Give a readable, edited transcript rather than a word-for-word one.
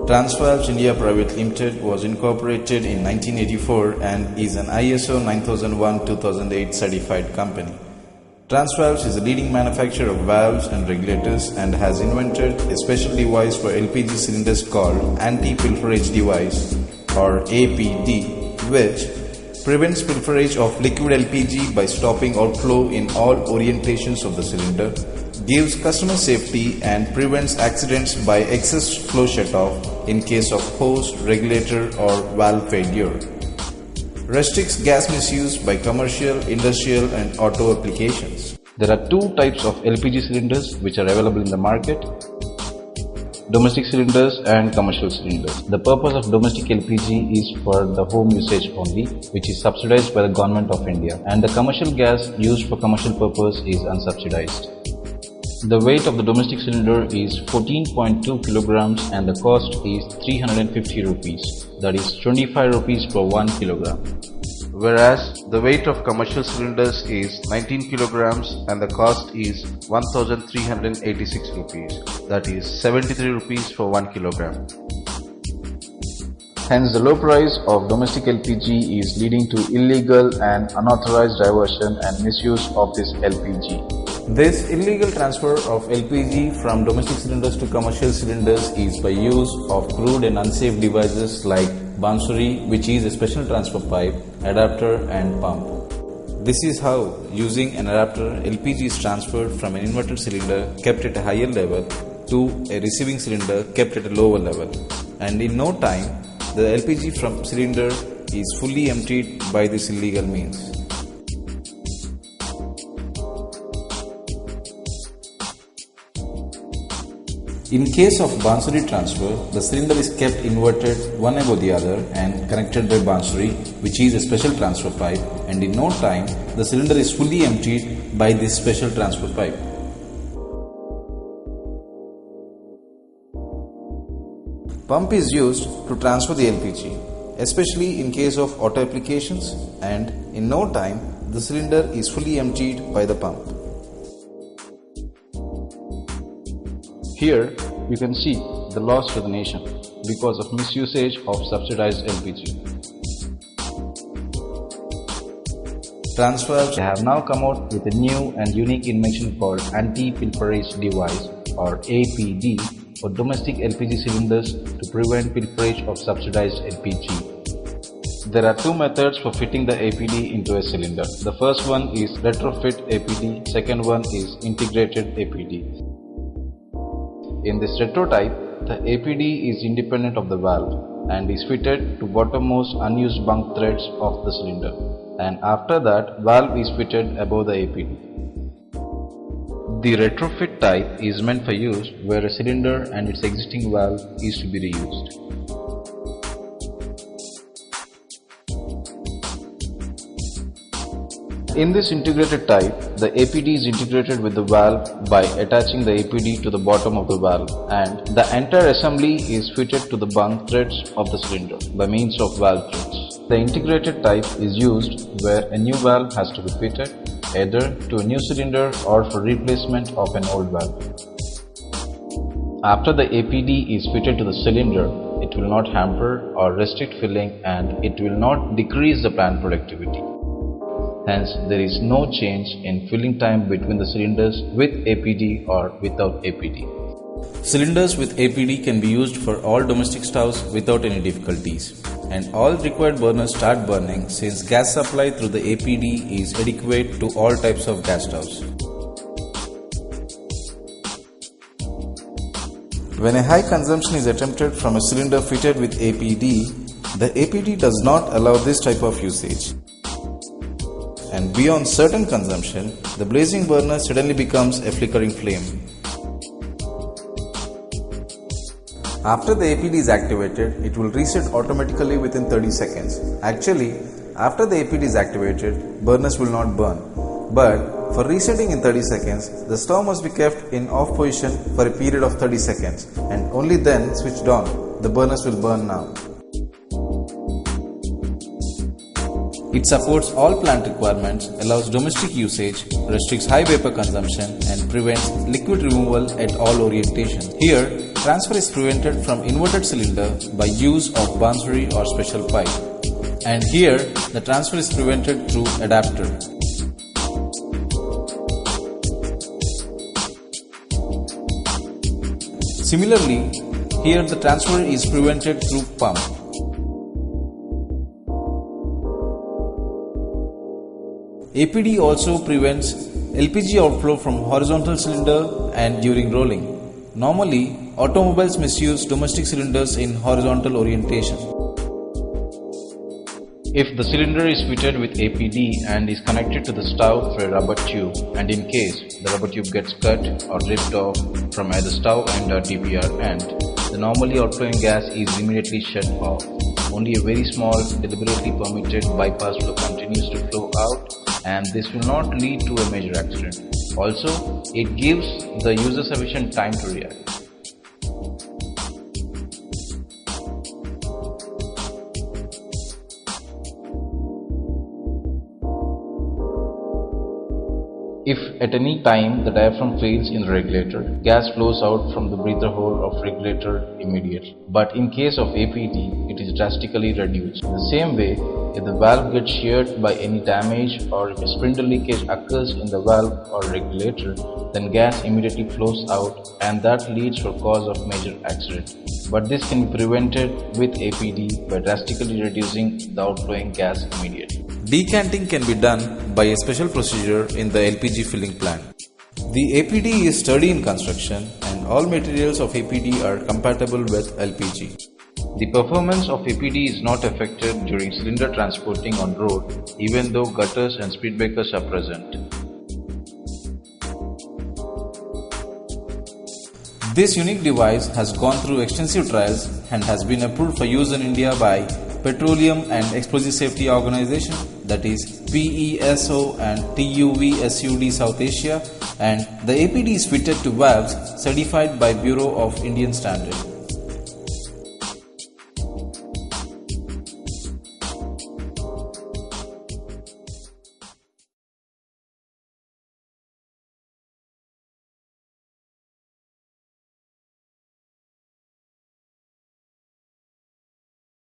Transvalves India Private Limited was incorporated in 1984 and is an ISO 9001-2008 certified company. Transvalves is a leading manufacturer of valves and regulators and has invented a special device for LPG cylinders called anti-pilferage device or APD, which prevents pilferage of liquid LPG by stopping outflow in all orientations of the cylinder, gives customer safety and prevents accidents by excess flow shutoff in case of hose, regulator or valve failure. Restricts gas misuse by commercial, industrial and auto applications. There are two types of LPG cylinders which are available in the market: domestic cylinders and commercial cylinders. The purpose of domestic LPG is for the home usage only, which is subsidized by the Government of India, and the commercial gas used for commercial purpose is unsubsidized. The weight of the domestic cylinder is 14.2 kilograms and the cost is 350 rupees, that is 25 rupees per 1 kilogram. Whereas the weight of commercial cylinders is 19 kilograms and the cost is 1386 rupees, that is 73 rupees for 1 kilogram. Hence, the low price of domestic LPG is leading to illegal and unauthorized diversion and misuse of this LPG. This illegal transfer of LPG from domestic cylinders to commercial cylinders is by use of crude and unsafe devices like bansuri, which is a special transfer pipe, adapter and pump. This is how, using an adapter, LPG is transferred from an inverted cylinder kept at a higher level to a receiving cylinder kept at a lower level, and in no time the LPG from cylinder is fully emptied by this illegal means. In case of bansuri transfer, the cylinder is kept inverted one above the other and connected by bansuri, which is a special transfer pipe, and in no time the cylinder is fully emptied by this special transfer pipe. Pump is used to transfer the LPG, especially in case of auto applications, and in no time the cylinder is fully emptied by the pump. Here you can see the loss to the nation because of misusage of subsidized LPG. Transvalves have now come out with a new and unique invention called anti-pilferage device or APD for domestic LPG cylinders to prevent pilferage of subsidized LPG. There are two methods for fitting the APD into a cylinder. The first one is retrofit APD, second one is integrated APD. In this retro type, the APD is independent of the valve and is fitted to bottommost unused bunk threads of the cylinder, and after that valve is fitted above the APD. The retrofit type is meant for use where a cylinder and its existing valve is to be reused. In this integrated type, the APD is integrated with the valve by attaching the APD to the bottom of the valve, and the entire assembly is fitted to the bunk threads of the cylinder by means of valve threads. The integrated type is used where a new valve has to be fitted either to a new cylinder or for replacement of an old valve. After the APD is fitted to the cylinder, it will not hamper or restrict filling and it will not decrease the plant productivity. Hence, there is no change in filling time between the cylinders with APD or without APD. Cylinders with APD can be used for all domestic stoves without any difficulties, and all required burners start burning since gas supply through the APD is adequate to all types of gas stoves. When a high consumption is attempted from a cylinder fitted with APD, the APD does not allow this type of usage. And beyond certain consumption, the blazing burner suddenly becomes a flickering flame. After the APD is activated, it will reset automatically within 30 seconds. Actually, after the APD is activated, burners will not burn. But for resetting in 30 seconds, the stove must be kept in off position for a period of 30 seconds and only then switched on. The burners will burn now. It supports all plant requirements, allows domestic usage, restricts high vapor consumption and prevents liquid removal at all orientations. Here, transfer is prevented from inverted cylinder by use of Bansuri or special pipe. And here, the transfer is prevented through adapter. Similarly, here the transfer is prevented through pump. APD also prevents LPG outflow from horizontal cylinder and during rolling. Normally, automobiles misuse domestic cylinders in horizontal orientation. If the cylinder is fitted with APD and is connected to the stove through a rubber tube, and in case the rubber tube gets cut or ripped off from either stove end or DPR end, the normally outflowing gas is immediately shut off. Only a very small, deliberately permitted bypass flow continues to flow out, and this will not lead to a major accident. Also, it gives the user sufficient time to react. If at any time the diaphragm fails in the regulator, gas flows out from the breather hole of regulator immediately. But in case of APD, it is drastically reduced. In the same way, if the valve gets sheared by any damage or if a spindle leakage occurs in the valve or regulator, then gas immediately flows out, and that leads to a cause of major accident. But this can be prevented with APD by drastically reducing the outflowing gas immediately. Decanting can be done by a special procedure in the LPG filling plant. The APD is sturdy in construction and all materials of APD are compatible with LPG. The performance of APD is not affected during cylinder transporting on road, even though gutters and speed breakers are present. This unique device has gone through extensive trials and has been approved for use in India by Petroleum and Explosive Safety Organization, that is PESO and TUV-SUD South Asia, and the APD is fitted to valves certified by Bureau of Indian Standard.